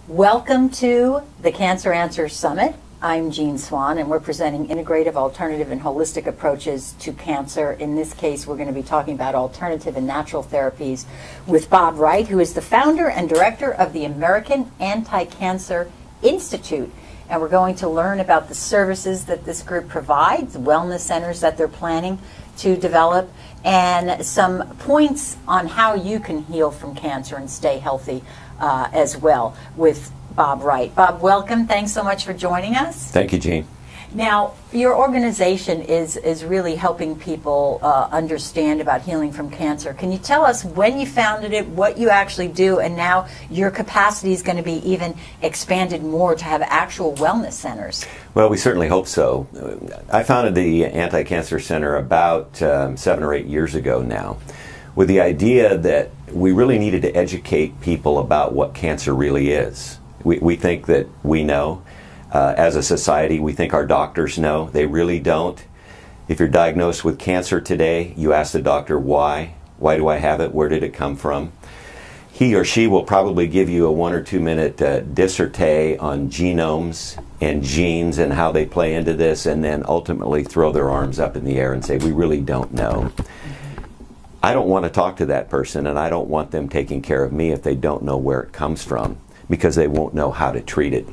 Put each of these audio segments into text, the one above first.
Welcome to the Cancer Answers Summit. I'm Jean Swan, and we're presenting integrative, alternative, and holistic approaches to cancer. In this case, we're going to be talking about alternative and natural therapies with Bob Wright, who is the founder and director of the American Anti-Cancer Institute. And we're going to learn about the services that this group provides, wellness centers that they're planning to develop, and some points on how you can heal from cancer and stay healthy as well with Bob Wright. Bob, welcome. Thanks so much for joining us. Thank you, Jean. Now, your organization is really helping people understand about healing from cancer. Can you tell us when you founded it, what you actually do, and now your capacity is going to be even expanded more to have actual wellness centers? Well, we certainly hope so. I founded the Anti-Cancer Center about 7 or 8 years ago now, with the idea that we really needed to educate people about what cancer really is. We think that we know. As a society, we think our doctors know. They really don't. If you're diagnosed with cancer today, you ask the doctor why. Why do I have it? Where did it come from? He or she will probably give you a 1 or 2 minute dissertation on genomes and genes and how they play into this, and then ultimately throw their arms up in the air and say, we really don't know. I don't want to talk to that person, and I don't want them taking care of me if they don't know where it comes from, because they won't know how to treat it.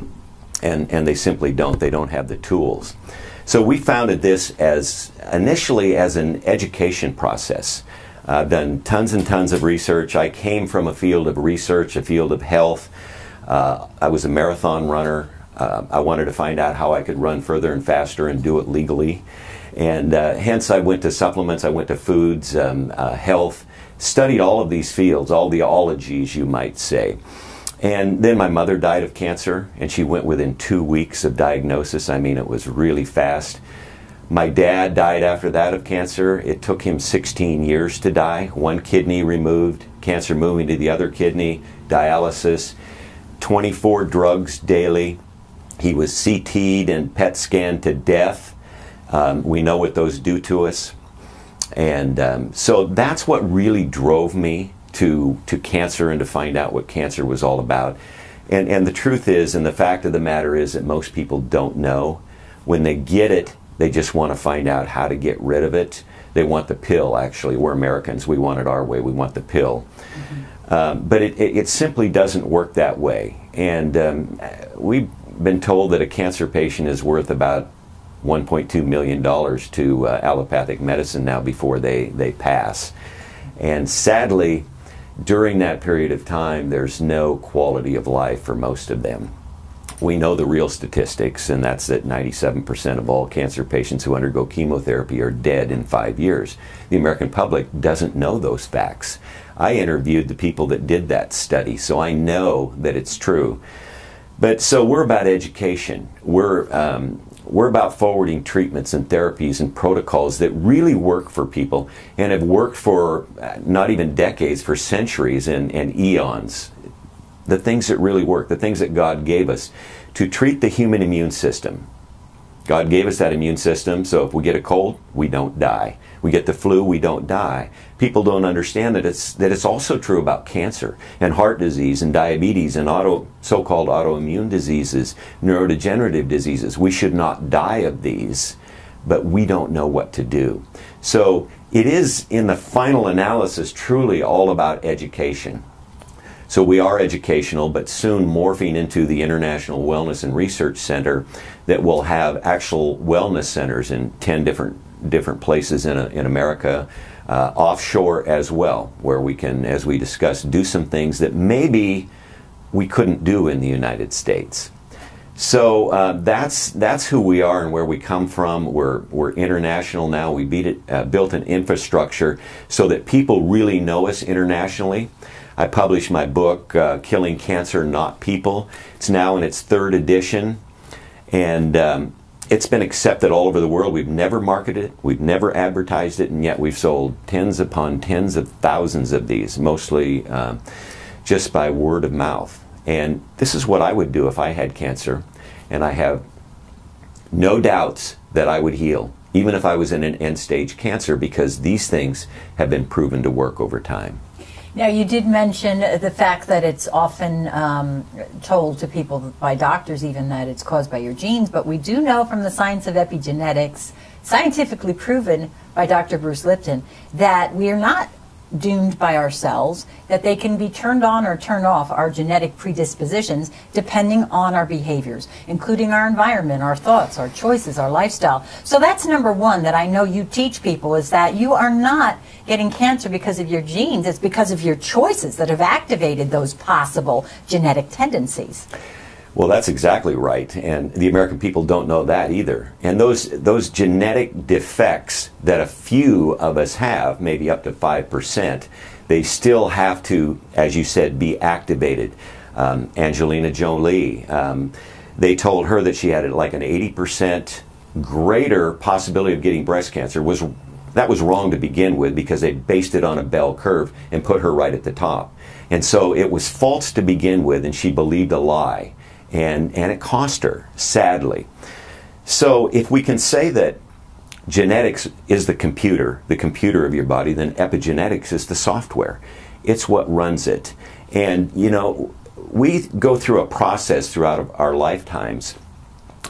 And they simply don't. They don't have the tools. So we founded this initially as an education process. I've done tons and tons of research. I came from a field of research, a field of health. I was a marathon runner. I wanted to find out how I could run further and faster and do it legally. And hence I went to supplements, I went to foods, health, studied all of these fields, all the ologies you might say. And then my mother died of cancer, and she went within 2 weeks of diagnosis. I mean, it was really fast. My dad died after that of cancer. It took him 16 years to die. 1 kidney removed, cancer moving to the other kidney, dialysis, 24 drugs daily. He was CT'd and PET scanned to death. We know what those do to us. And so that's what really drove me to cancer and to find out what cancer was all about. And the truth is, and the fact of the matter is, that most people don't know. When they get it, they just want to find out how to get rid of it. They want the pill, actually. We're Americans. We want it our way. We want the pill. Mm-hmm. But it simply doesn't work that way. And we've been told that a cancer patient is worth about $1.2 million to allopathic medicine now before they pass. And sadly, during that period of time, there's no quality of life for most of them. We know the real statistics, and that's that 97% of all cancer patients who undergo chemotherapy are dead in 5 years. The American public doesn't know those facts. I interviewed the people that did that study, so I know that it's true. But so we're about education. We're about forwarding treatments and therapies and protocols that really work for people and have worked for not even decades, for centuries and eons. The things that really work, the things that God gave us to treat the human immune system. God gave us that immune system, so if we get a cold, we don't die. We get the flu, we don't die. People don't understand that it's also true about cancer and heart disease and diabetes and so-called autoimmune diseases, neurodegenerative diseases. We should not die of these, but we don't know what to do. So it is, in the final analysis, truly all about education. So we are educational, but soon morphing into the International Wellness and Research Center that will have actual wellness centers in 10 different places in America, offshore as well, where we can, as we discussed, do some things that maybe we couldn't do in the United States. So that's who we are and where we come from. We're international now. We built an infrastructure so that people really know us internationally. I published my book, Killing Cancer, Not People. It's now in its 3rd edition, and it's been accepted all over the world. We've never marketed it, we've never advertised it, and yet we've sold tens upon tens of thousands of these, mostly just by word of mouth. And this is what I would do if I had cancer, and I have no doubts that I would heal, even if I was in an end-stage cancer, because these things have been proven to work over time. Now, you did mention the fact that it's often told to people by doctors even that it's caused by your genes, but we do know from the science of epigenetics, scientifically proven by Dr. Bruce Lipton, that we are not doomed by our cells, that they can be turned on or turned off, our genetic predispositions, depending on our behaviors, including our environment, our thoughts, our choices, our lifestyle. So that's number one that I know you teach people, is that you are not getting cancer because of your genes, it's because of your choices that have activated those possible genetic tendencies. Well, that's exactly right, and the American people don't know that either. And those genetic defects that a few of us have, maybe up to 5%, they still have to, as you said, be activated. Angelina Jolie, they told her that she had like an 80% greater possibility of getting breast cancer. That was wrong to begin with, because they based it on a bell curve and put her right at the top. And so it was false to begin with, and she believed a lie. And it cost her, sadly. So if we can say that genetics is the computer of your body, then epigenetics is the software. It's what runs it. And, you know, we go through a process throughout our lifetimes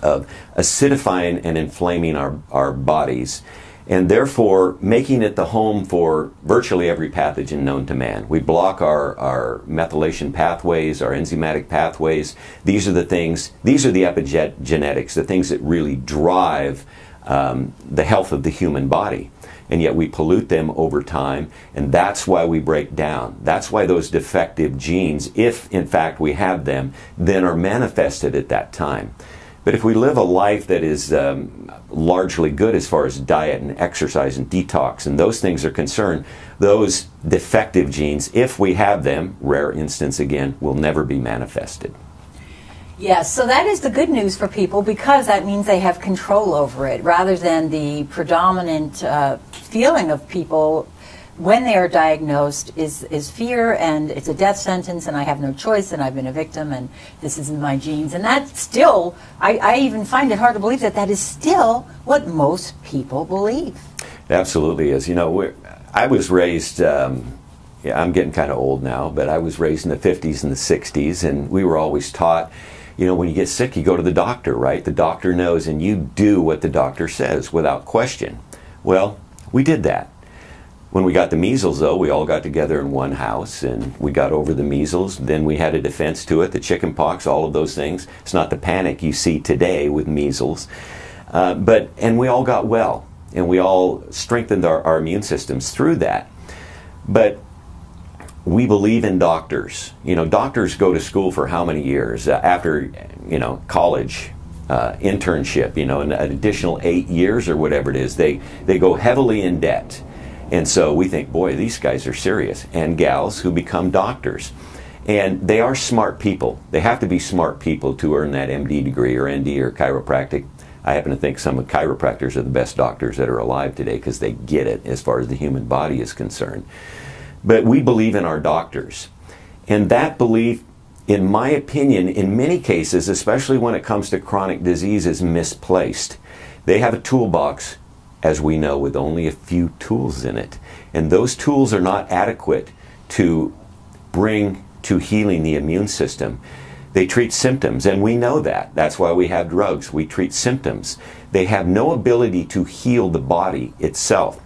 of acidifying and inflaming our bodies, and therefore making it the home for virtually every pathogen known to man. We block our methylation pathways, our enzymatic pathways. These are the epigenetics, the things that really drive the health of the human body. And yet we pollute them over time, and that's why we break down. That's why those defective genes, if in fact we have them, then are manifested at that time. But if we live a life that is largely good as far as diet and exercise and detox and those things are concerned, those defective genes, if we have them, rare instance again, will never be manifested. Yes, so that is the good news for people, because that means they have control over it, rather than the predominant feeling of people when they are diagnosed is fear, and it's a death sentence, and I have no choice, and I've been a victim, and this is in my genes. And that's still, I even find it hard to believe that that is still what most people believe. It absolutely is. You know, I was raised, yeah, I'm getting kind of old now, but I was raised in the 50s and the 60s, and we were always taught, you know, when you get sick, you go to the doctor, right? The doctor knows, and you do what the doctor says without question. Well, we did that. When we got the measles, though, we all got together in one house, and we got over the measles. Then we had a defense to it, the chicken pox, all of those things. It's not the panic you see today with measles. And we all got well, and we all strengthened our immune systems through that. But we believe in doctors. You know, doctors go to school for how many years? After, you know, college, internship, you know, an additional 8 years or whatever it is, they go heavily in debt. And so we think, boy, these guys are serious. And gals who become doctors. And they are smart people. They have to be smart people to earn that MD degree or ND or chiropractic. I happen to think some of chiropractors are the best doctors that are alive today, because they get it as far as the human body is concerned. But we believe in our doctors. And that belief, in my opinion, in many cases, especially when it comes to chronic disease, is misplaced. They have a toolbox, as we know, with only a few tools in it. And those tools are not adequate to bring to healing the immune system. They treat symptoms, and we know that. That's why we have drugs. We treat symptoms. They have no ability to heal the body itself.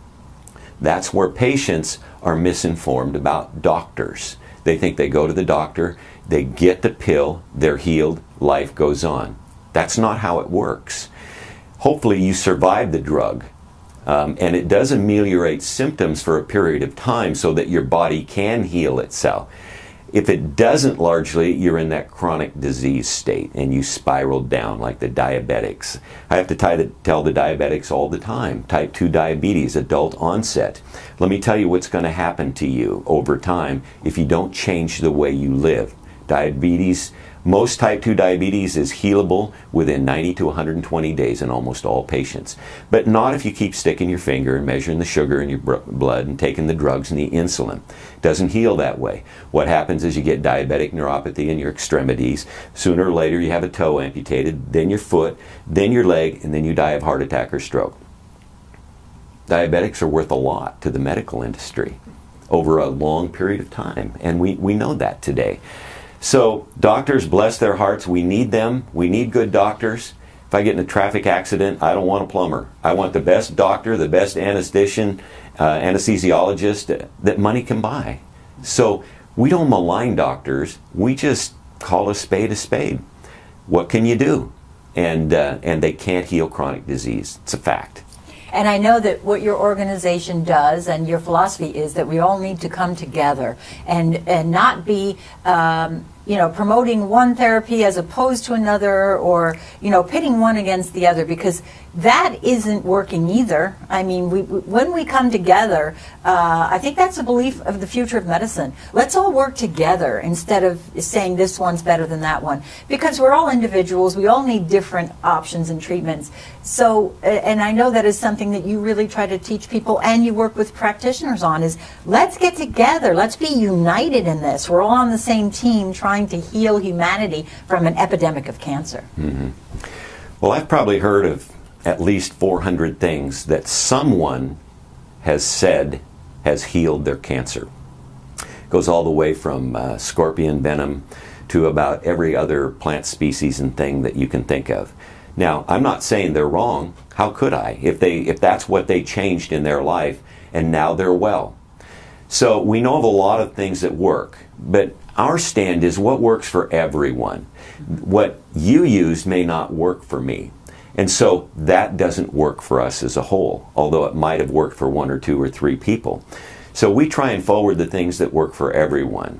That's where patients are misinformed about doctors. They think they go to the doctor, they get the pill, they're healed, life goes on. That's not how it works. Hopefully you survive the drug. And it does ameliorate symptoms for a period of time so that your body can heal itself. If it doesn't, largely, you're in that chronic disease state and you spiral down like the diabetics. I have to tell the diabetics all the time, type 2 diabetes, adult onset. Let me tell you what's going to happen to you over time if you don't change the way you live. Diabetes, most type 2 diabetes is healable within 90 to 120 days in almost all patients. But not if you keep sticking your finger and measuring the sugar in your blood and taking the drugs and the insulin. It doesn't heal that way. What happens is you get diabetic neuropathy in your extremities. Sooner or later you have a toe amputated, then your foot, then your leg, and then you die of heart attack or stroke. Diabetics are worth a lot to the medical industry. over a long period of time, and we know that today. So doctors, bless their hearts, we need them. We need good doctors. If I get in a traffic accident, I don't want a plumber. I want the best doctor, the best anesthetician, anesthesiologist that money can buy. So we don't malign doctors. We just call a spade a spade. What can you do? And they can't heal chronic disease. It's a fact. And I know that what your organization does and your philosophy is that we all need to come together and not be promoting one therapy as opposed to another, or pitting one against the other, because that isn't working either. I mean, when we come together, I think that's a belief of the future of medicine. Let's all work together instead of saying this one's better than that one, because we're all individuals. We all need different options and treatments. So, and I know that is something that you really try to teach people, and you work with practitioners on, is let's get together. Let's be united in this. We're all on the same team trying to heal humanity from an epidemic of cancer. Mm-hmm. Well, I've probably heard of at least 400 things that someone has said has healed their cancer. It goes all the way from scorpion venom to about every other plant species and thing that you can think of. Now, I'm not saying they're wrong. How could I? If that's what they changed in their life and now they're well. So we know of a lot of things that work, but our stand is what works for everyone. What you use may not work for me. And so that doesn't work for us as a whole, although it might have worked for one or two or three people. So we try and forward the things that work for everyone.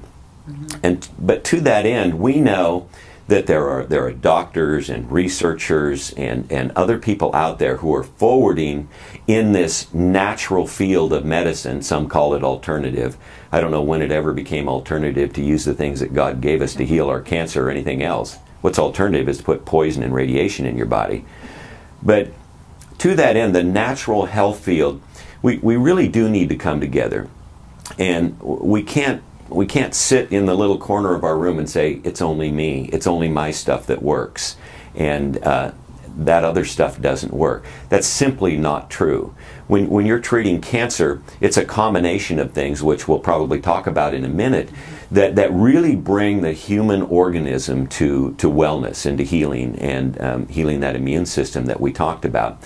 Mm-hmm. But to that end, we know that there are doctors and researchers and other people out there who are forwarding in this natural field of medicine. Some call it alternative. I don't know when it ever became alternative to use the things that God gave us to heal our cancer or anything else. What's alternative is to put poison and radiation in your body. But to that end, the natural health field, we really do need to come together. And we can't sit in the little corner of our room and say, it's only me, it's only my stuff that works, and that other stuff doesn't work. That's simply not true. When you're treating cancer, it's a combination of things, which we'll probably talk about in a minute, that really bring the human organism to wellness and to healing, and healing that immune system that we talked about.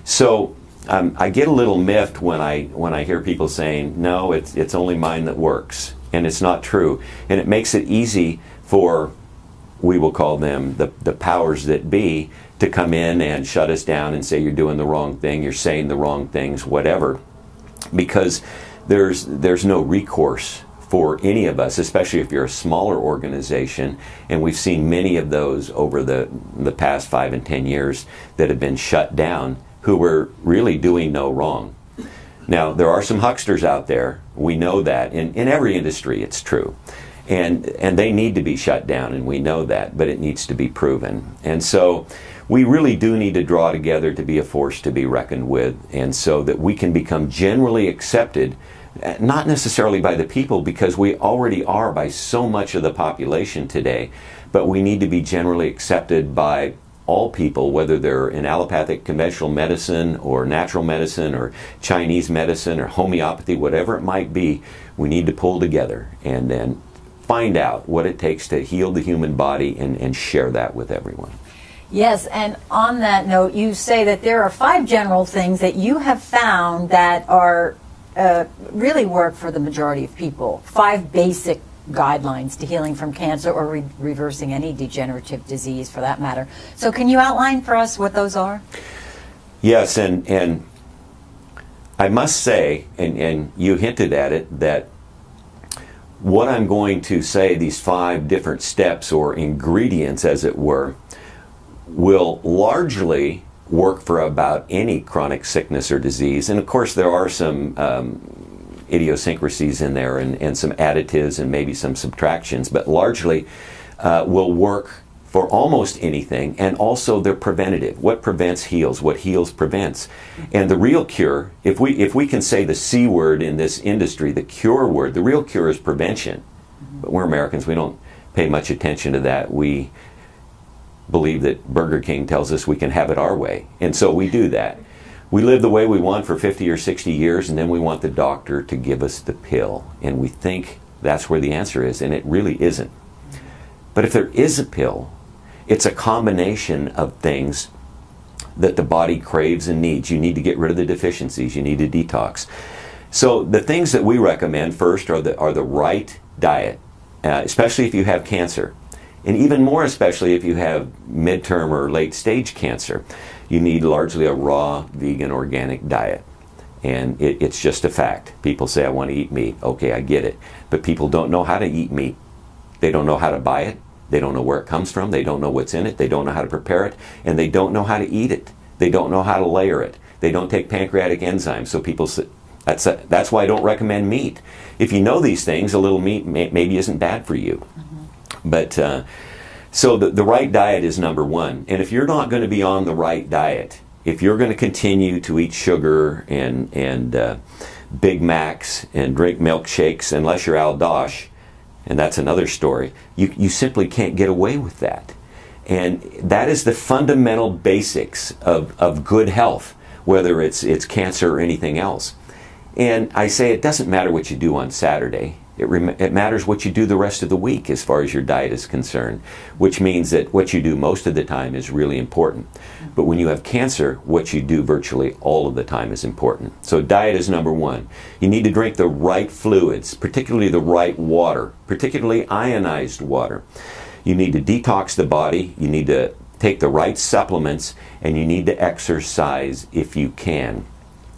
So I get a little miffed when I hear people saying, no, it's only mine that works. And it's not true. And it makes it easy for, we will call them the powers that be, to come in and shut us down and say you're doing the wrong thing, you're saying the wrong things, whatever. Because there's no recourse for any of us, especially if you're a smaller organization. And we've seen many of those over the past 5 and 10 years that have been shut down, who were really doing no wrong. Now, there are some hucksters out there. We know that. In every industry, it's true. And they need to be shut down, and we know that, but it needs to be proven. And so we really do need to draw together to be a force to be reckoned with, and so that we can become generally accepted, not necessarily by the people, because we already are by so much of the population today, but we need to be generally accepted by all people, whether they're in allopathic conventional medicine or natural medicine or Chinese medicine or homeopathy, whatever it might be. We need to pull together and then find out what it takes to heal the human body and share that with everyone. Yes, and on that note, you say that there are 5 general things that you have found that are really work for the majority of people. 5 basic guidelines to healing from cancer or reversing any degenerative disease for that matter. So can you outline for us what those are? Yes, and I must say, and you hinted at it, that what I'm going to say, these 5 different steps or ingredients as it were, will largely work for about any chronic sickness or disease. And of course there are some idiosyncrasies in there and some additives and maybe some subtractions, but largely will work for almost anything, and also they're preventative. What prevents heals, what heals prevents. And the real cure, if we can say the C word in this industry, the cure word, the real cure is prevention. But we're Americans, we don't pay much attention to that. We believe that Burger King tells us we can have it our way, and so we do that. We live the way we want for 50 or 60 years, and then we want the doctor to give us the pill. And we think that's where the answer is, and it really isn't. But if there is a pill, it's a combination of things that the body craves and needs. You need to get rid of the deficiencies. You need to detox. So the things that we recommend first are the right diet, especially if you have cancer. And even more especially if you have midterm or late stage cancer. You need largely a raw, vegan, organic diet. And it's just a fact. People say, I want to eat meat. Okay, I get it. But people don't know how to eat meat. They don't know how to buy it. They don't know where it comes from. They don't know what's in it. They don't know how to prepare it. And they don't know how to eat it. They don't know how to layer it. They don't take pancreatic enzymes. So people say, that's why I don't recommend meat. If you know these things, a little meat maybe isn't bad for you. But so the right diet is number one. And if you're not going to be on the right diet, if you're going to continue to eat sugar and Big Macs and drink milkshakes, unless you're Al Dosh, and that's another story, you simply can't get away with that. And that is the fundamental basics of good health, whether it's cancer or anything else. And I say it doesn't matter what you do on Saturday. It matters what you do the rest of the week as far as your diet is concerned, which means that what you do most of the time is really important. But when you have cancer, what you do virtually all of the time is important. So diet is number one. You need to drink the right fluids, particularly the right water, particularly ionized water. You need to detox the body, you need to take the right supplements, and you need to exercise if you can.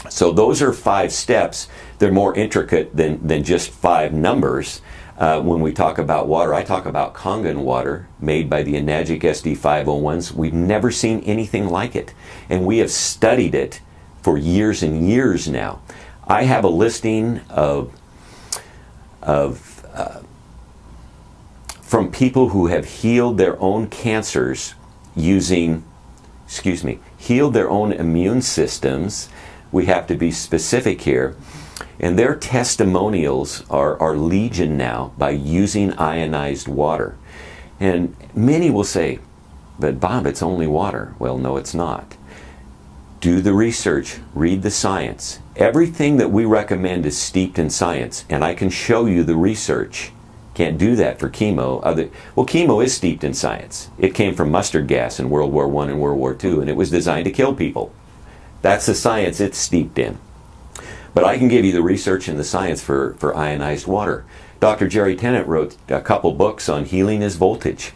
So those are 5 steps. They're more intricate than just 5 numbers. When we talk about water, I talk about Kangen water made by the Enagic SD501s. We've never seen anything like it. And we have studied it for years and years now. I have a listing from people who have healed their own cancers using, healed their own immune systems. We have to be specific here. And their testimonials are legion now by using ionized water. And many will say, but Bob, it's only water. Well, no, it's not. Do the research, read the science. Everything that we recommend is steeped in science, and I can show you the research. Can't do that for chemo. Well, chemo is steeped in science. It came from mustard gas in World War I and World War II, and it was designed to kill people. That's the science it's steeped in. But I can give you the research and the science for ionized water. Dr. Jerry Tennant wrote a couple books on healing is voltage.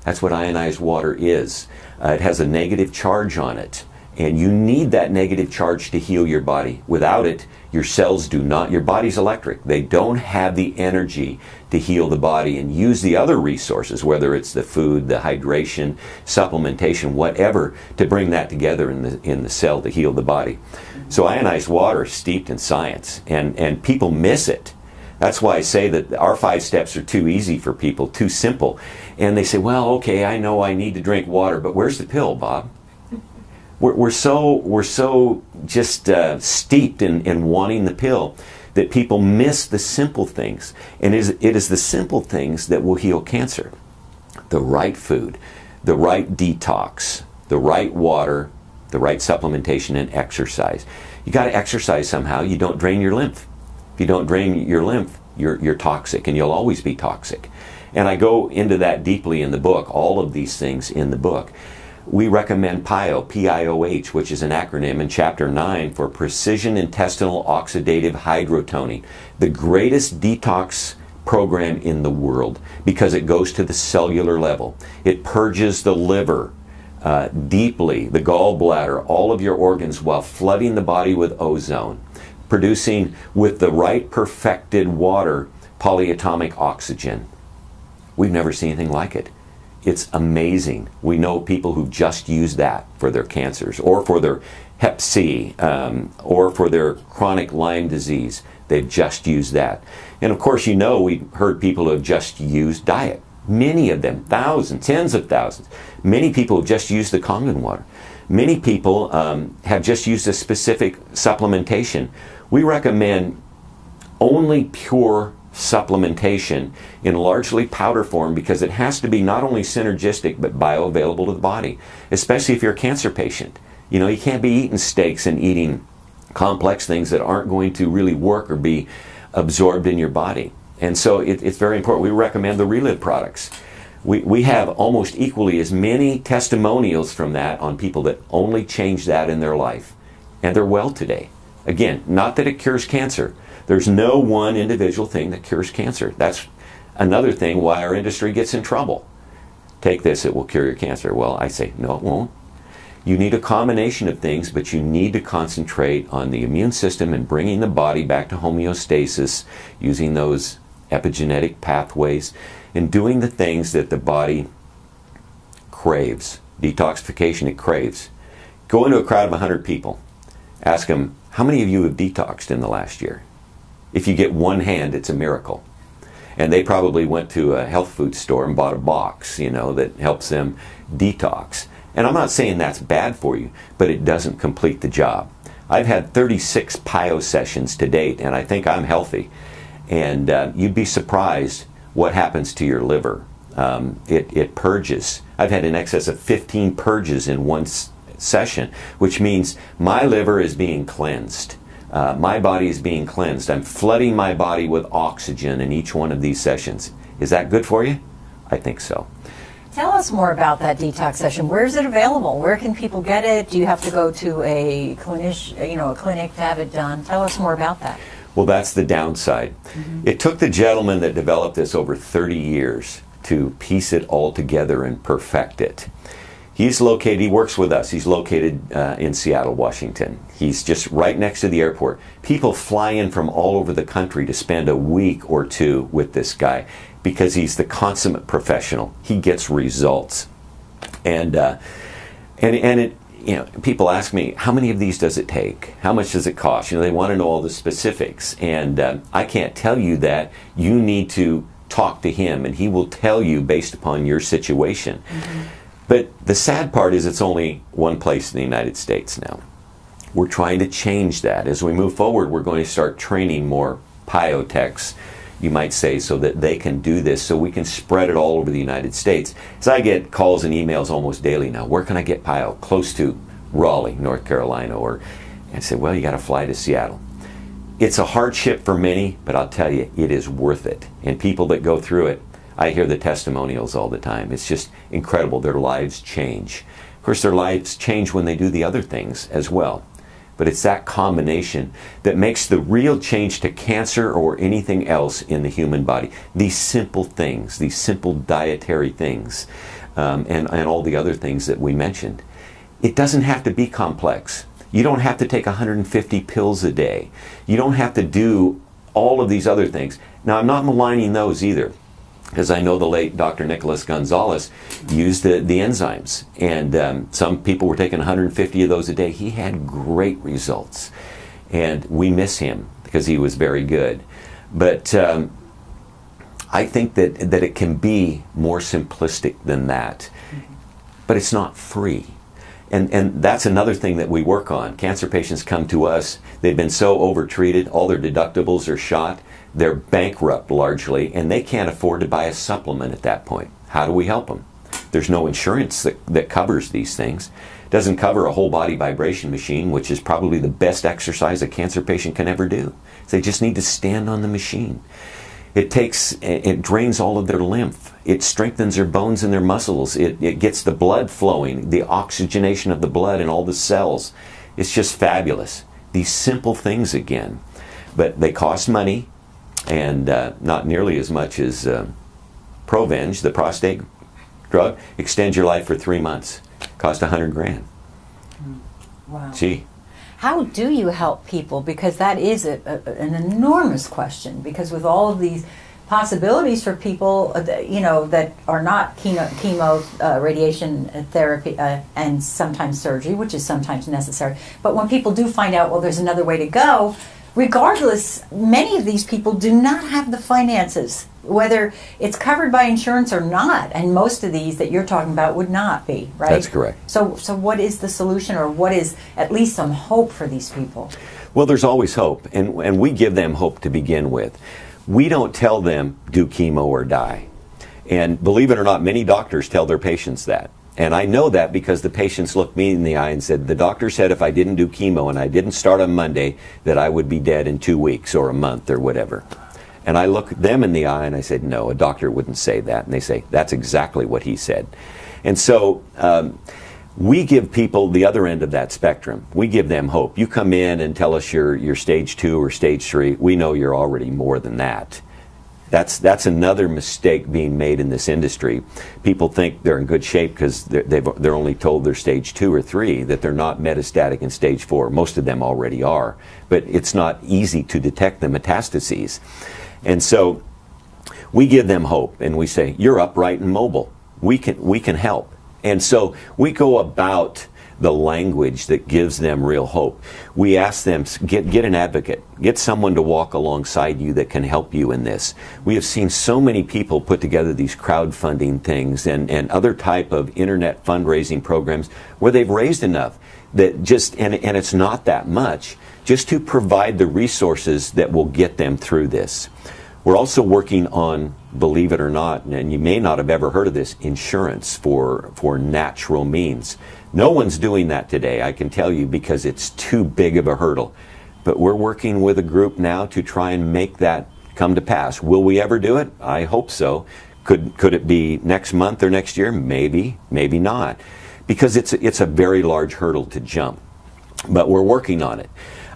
That's what ionized water is. It has a negative charge on it. And you need that negative charge to heal your body. Without it, your cells do not, your body's electric. They don't have the energy to heal the body and use the other resources, whether it's the food, the hydration, supplementation, whatever, to bring that together in the cell to heal the body. So ionized water is steeped in science, and people miss it. That's why I say that our 5 steps are too easy for people, too simple. And they say, well, okay, I know I need to drink water, but where's the pill, Bob? We're so just steeped in wanting the pill that people miss the simple things. And it is the simple things that will heal cancer. The right food, the right detox, the right water, the right supplementation, and exercise. You got to exercise somehow. You don't drain your lymph. If you don't drain your lymph, you're toxic, and you'll always be toxic. And I go into that deeply in the book, all of these things in the book. We recommend PIOH, P-I-O-H, which is an acronym in Chapter 9 for Precision Intestinal Oxidative Hydrotoning, the greatest detox program in the world because it goes to the cellular level. It purges the liver deeply, the gallbladder, all of your organs while flooding the body with ozone, producing with the right perfected water polyatomic oxygen. We've never seen anything like it. It's amazing. We know people who've just used that for their cancers or for their Hep C or for their chronic Lyme disease. They've just used that. And of course, you know, we've heard people who have just used diet. Many of them, thousands, tens of thousands. Many people have just used the Kangen water. Many people have just used a specific supplementation. We recommend only pure supplementation in largely powder form because it has to be not only synergistic but bioavailable to the body, especially if you're a cancer patient. You know, you can't be eating steaks and eating complex things that aren't going to really work or be absorbed in your body. And so it's very important. We recommend the Relive products. We have almost equally as many testimonials from that on people that only changed that in their life, and they're well today. Again, not that it cures cancer. There's no one individual thing that cures cancer. That's another thing why our industry gets in trouble. Take this, it will cure your cancer. Well, I say, no, it won't. You need a combination of things, but you need to concentrate on the immune system and bringing the body back to homeostasis, using those epigenetic pathways, and doing the things that the body craves. Detoxification, it craves. Go into a crowd of 100 people. Ask them, how many of you have detoxed in the last year? If you get one hand, it's a miracle. And they probably went to a health food store and bought a box, you know, that helps them detox. And I'm not saying that's bad for you, but it doesn't complete the job. I've had 36 PIO sessions to date, and I think I'm healthy. And you'd be surprised what happens to your liver. It purges. I've had in excess of 15 purges in one session, which means my liver is being cleansed. My body is being cleansed. I'm flooding my body with oxygen in each one of these sessions. Is that good for you? I think so. Tell us more about that detox session. Where is it available? Where can people get it? Do you have to go to a clinic to have it done? Tell us more about that. Well, that's the downside. It took the gentleman that developed this over 30 years to piece it all together and perfect it. He's located, he works with us. He's located in Seattle, Washington. He's just right next to the airport. People fly in from all over the country to spend a week or two with this guy because he's the consummate professional. He gets results. And it, you know, people ask me, how many of these does it take? How much does it cost? You know, they want to know all the specifics. And I can't tell you that. You need to talk to him, and he will tell you based upon your situation. But the sad part is it's only one place in the United States now. We're trying to change that. As we move forward, we're going to start training more PIO-techs, you might say, so that they can do this, so we can spread it all over the United States. So I get calls and emails almost daily now. Where can I get PIO? Close to Raleigh, North Carolina. Or I say, well, you got to fly to Seattle. It's a hardship for many, but I'll tell you, it is worth it. And people that go through it, I hear the testimonials all the time. It's just incredible. Their lives change. Of course, their lives change when they do the other things as well. But it's that combination that makes the real change to cancer or anything else in the human body. These simple things, these simple dietary things, and all the other things that we mentioned. It doesn't have to be complex. You don't have to take 150 pills a day. You don't have to do all of these other things. Now, I'm not maligning those either, because I know the late Dr. Nicholas Gonzalez used the enzymes, and some people were taking 150 of those a day. He had great results, and we miss him because he was very good. But I think that it can be more simplistic than that, but it's not free. And that's another thing that we work on. Cancer patients come to us, they've been so overtreated, all their deductibles are shot, they're bankrupt largely, and they can't afford to buy a supplement at that point. How do we help them? There's no insurance that covers these things. It doesn't cover a whole body vibration machine, which is probably the best exercise a cancer patient can ever do. They just need to stand on the machine. It drains all of their lymph. It strengthens their bones and their muscles. It gets the blood flowing, the oxygenation of the blood in all the cells. It's just fabulous. These simple things again. But they cost money, and not nearly as much as Provenge, the prostate drug. Extends your life for 3 months. Cost $100,000. Wow. Gee. How do you help people? Because that is an enormous question. Because with all of these possibilities for people, that are not chemo, radiation therapy, and sometimes surgery, which is sometimes necessary. But when people do find out, well, there's another way to go, regardless, many of these people do not have the finances, whether it's covered by insurance or not, and most of these that you're talking about would not be, right? That's correct. So what is the solution, or what is at least some hope for these people? Well, there's always hope, and we give them hope to begin with. We don't tell them, do chemo or die. And believe it or not, many doctors tell their patients that. And I know that because the patients looked me in the eye and said, the doctor said if I didn't do chemo and I didn't start on Monday, that I would be dead in 2 weeks or a month or whatever. And I look them in the eye and I said, no, a doctor wouldn't say that. And they say, that's exactly what he said. And so we give people the other end of that spectrum. We give them hope. You come in and tell us you're stage 2 or stage 3. We know you're already more than that. That's another mistake being made in this industry. People think they're in good shape because they're only told they're stage 2 or 3, that they're not metastatic in stage 4. Most of them already are. But it's not easy to detect the metastases. And so we give them hope and we say, you're upright and mobile. We can help. And so we go about the language that gives them real hope. We ask them, get an advocate, get someone to walk alongside you that can help you in this. We have seen so many people put together these crowdfunding things and other type of internet fundraising programs where they've raised enough that just, and it's not that much, just to provide the resources that will get them through this. We're also working on, believe it or not, and you may not have ever heard of this, insurance for natural means. No one's doing that today, I can tell you, because it's too big of a hurdle. But we're working with a group now to try and make that come to pass. Will we ever do it? I hope so. Could it be next month or next year? Maybe, maybe not. Because it's a very large hurdle to jump. But we're working on it.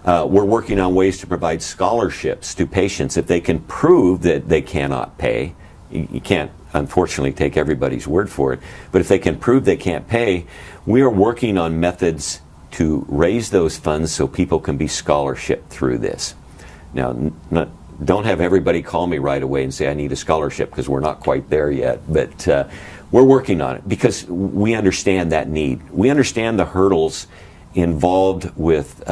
We're working on ways to provide scholarships to patients if they can prove that they cannot pay. You can't, unfortunately, take everybody's word for it, but if they can prove they can't pay, we are working on methods to raise those funds so people can be scholarship through this. Now, don't have everybody call me right away and say I need a scholarship, because we're not quite there yet, but we're working on it because we understand that need. We understand the hurdles involved with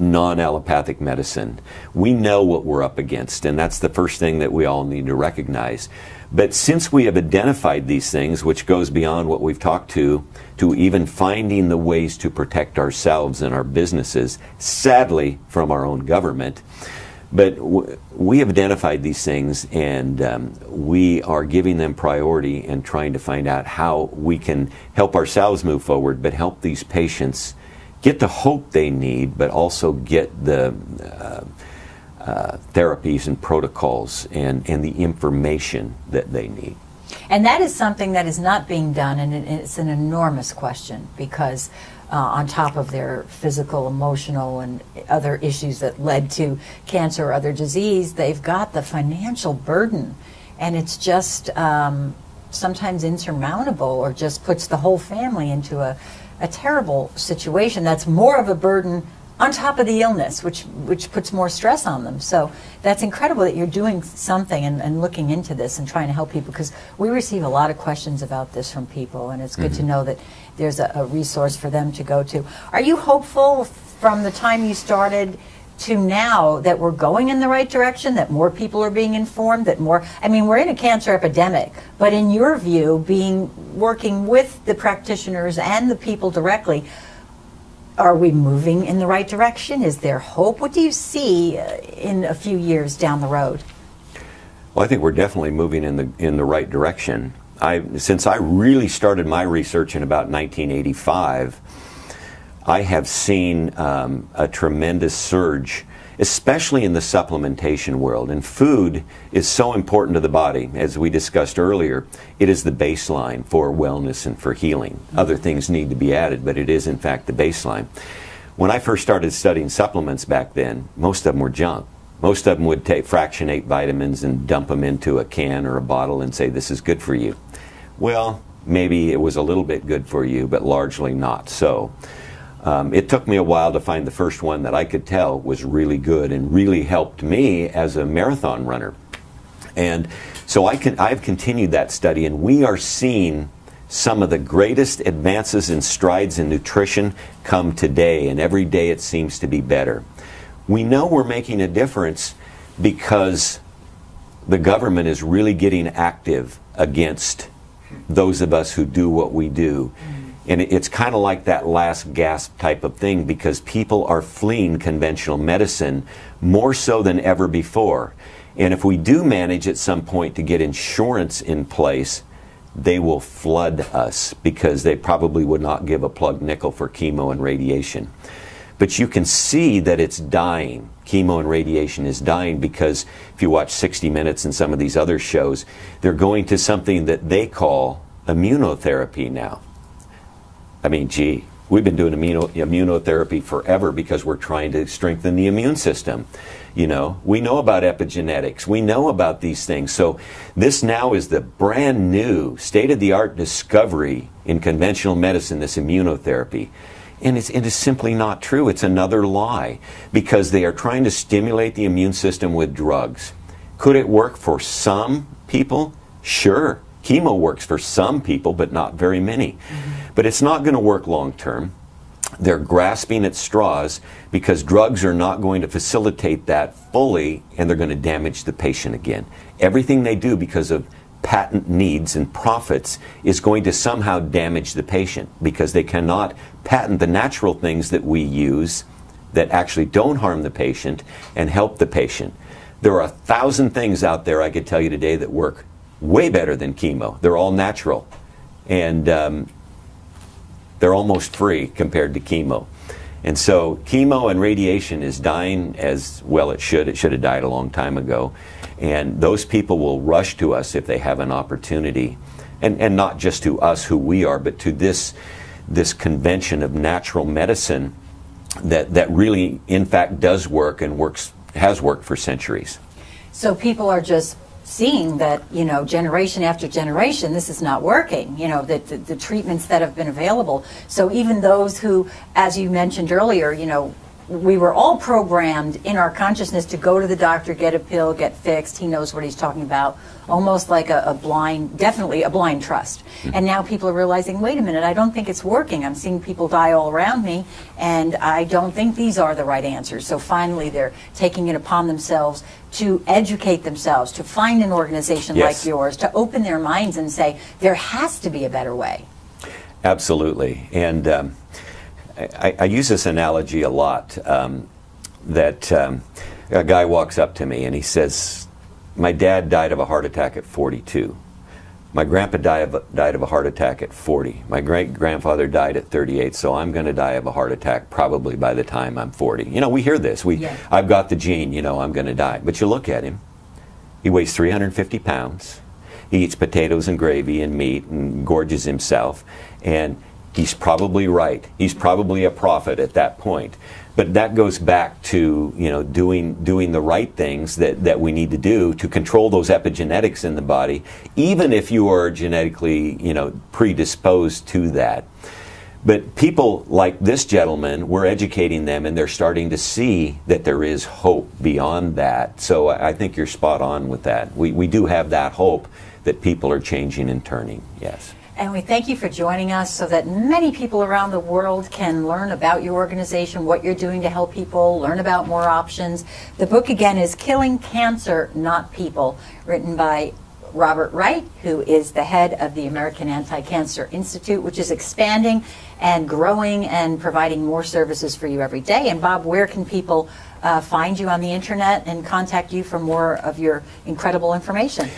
non-allopathic medicine. We know what we're up against, and that's the first thing that we all need to recognize. But since we have identified these things, which goes beyond what we've talked to even finding the ways to protect ourselves and our businesses, sadly, from our own government, but we have identified these things, and we are giving them priority and trying to find out how we can help ourselves move forward, but help these patients get the hope they need, but also get the therapies and protocols and the information that they need. And that is something that is not being done, and it's an enormous question, because on top of their physical, emotional, and other issues that led to cancer or other disease, they've got the financial burden, and it's just sometimes insurmountable, or just puts the whole family into a terrible situation that's more of a burden on top of the illness, which puts more stress on them. So that's incredible that you're doing something and looking into this and trying to help people, because we receive a lot of questions about this from people, and it's good to know that there's a resource for them to go to. Are you hopeful from the time you started to now that we're going in the right direction, that more people are being informed, that more, I mean, we're in a cancer epidemic, but in your view, working with the practitioners and the people directly, are we moving in the right direction? Is there hope? What do you see in a few years down the road? Well, I think we're definitely moving in the right direction. Since I really started my research in about 1985, I have seen a tremendous surge, especially in the supplementation world. And food is so important to the body. As we discussed earlier, it is the baseline for wellness and for healing. Other things need to be added, but it is in fact the baseline. When I first started studying supplements back then, most of them were junk. Most of them would fractionate vitamins and dump them into a can or a bottle and say, this is good for you. Well, maybe it was a little bit good for you, but largely not so. It took me a while to find the first one that I could tell was really good and really helped me as a marathon runner. And so I've continued that study, and we are seeing some of the greatest advances and strides in nutrition come today, and every day it seems to be better. We know we're making a difference because the government is really getting active against those of us who do what we do. And it's kind of like that last gasp type of thing, because people are fleeing conventional medicine more so than ever before. And if we do manage at some point to get insurance in place, they will flood us because they probably would not give a plug nickel for chemo and radiation. But you can see that it's dying. Chemo and radiation is dying because if you watch 60 Minutes and some of these other shows, they're going to something that they call immunotherapy now. I mean, gee, we've been doing immunotherapy forever because we're trying to strengthen the immune system. You know, we know about epigenetics. We know about these things. So this now is the brand new state-of-the-art discovery in conventional medicine, this immunotherapy. And it is simply not true. It's another lie because they are trying to stimulate the immune system with drugs. Could it work for some people? Sure. Chemo works for some people, but not very many. But it's not going to work long term. They're grasping at straws because drugs are not going to facilitate that fully, and they're going to damage the patient again. Everything they do because of patent needs and profits is going to somehow damage the patient because they cannot patent the natural things that we use that actually don't harm the patient and help the patient. There are 1,000 things out there I could tell you today that work way better than chemo. They're all natural, and they're almost free compared to chemo. And so chemo and radiation is dying as well it should. It should have died a long time ago. And those people will rush to us if they have an opportunity. And not just to us who we are, but to this convention of natural medicine that really, in fact, does work and has worked for centuries. So people are just seeing that, you know, generation after generation, this is not working, you know, the treatments that have been available. So even those who, as you mentioned earlier, you know, we were all programmed in our consciousness to go to the doctor, get a pill, get fixed. He knows what he's talking about. Almost like a blind, definitely a blind trust. And now people are realizing, wait a minute, I don't think it's working. I'm seeing people die all around me, and I don't think these are the right answers. So finally they're taking it upon themselves to educate themselves, to find an organization like yours, to open their minds and say, there has to be a better way. Absolutely. And I use this analogy a lot, that a guy walks up to me and he says, my dad died of a heart attack at 42. My grandpa died of a heart attack at 40. My great-grandfather died at 38, so I'm going to die of a heart attack probably by the time I'm 40. You know, we hear this. I've got the gene, you know, I'm going to die. But you look at him, he weighs 350 pounds. He eats potatoes and gravy and meat and gorges himself. And he's probably right. He's probably a prophet at that point. But that goes back to, you know, doing the right things that we need to do to control those epigenetics in the body, even if you are genetically, you know, predisposed to that. But people like this gentleman, we're educating them, and they're starting to see that there is hope beyond that. So I think you're spot on with that. We do have that hope that people are changing and turning, yes. And we thank you for joining us so that many people around the world can learn about your organization, what you're doing to help people, learn about more options. The book, again, is Killing Cancer, Not People, written by Robert Wright, who is the head of the American Anti-Cancer Institute, which is expanding and growing and providing more services for you every day. And Bob, where can people find you on the internet and contact you for more of your incredible information?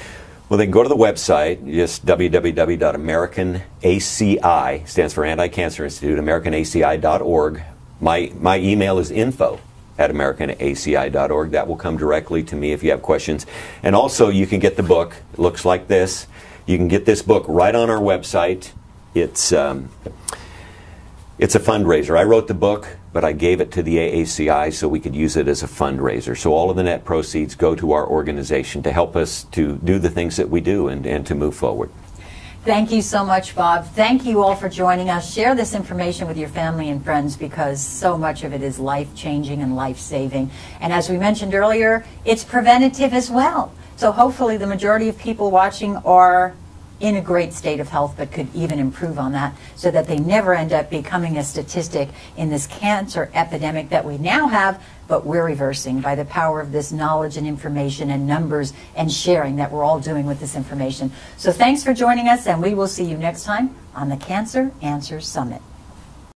Well, they can go to the website, just www.americanaci, stands for Anti-Cancer Institute, americanaci.org. My email is info@americanaci.org. That will come directly to me if you have questions. And also, you can get the book. It looks like this. You can get this book right on our website. It's a fundraiser. I wrote the book, but I gave it to the AACI so we could use it as a fundraiser. So all of the net proceeds go to our organization to help us to do the things that we do and to move forward. Thank you so much, Bob. Thank you all for joining us. Share this information with your family and friends because so much of it is life-changing and life-saving. And as we mentioned earlier, it's preventative as well. So hopefully the majority of people watching are in a great state of health, but could even improve on that so that they never end up becoming a statistic in this cancer epidemic that we now have, but we're reversing by the power of this knowledge and information and numbers and sharing that we're all doing with this information. So thanks for joining us, and we will see you next time on the Cancer Answers Summit.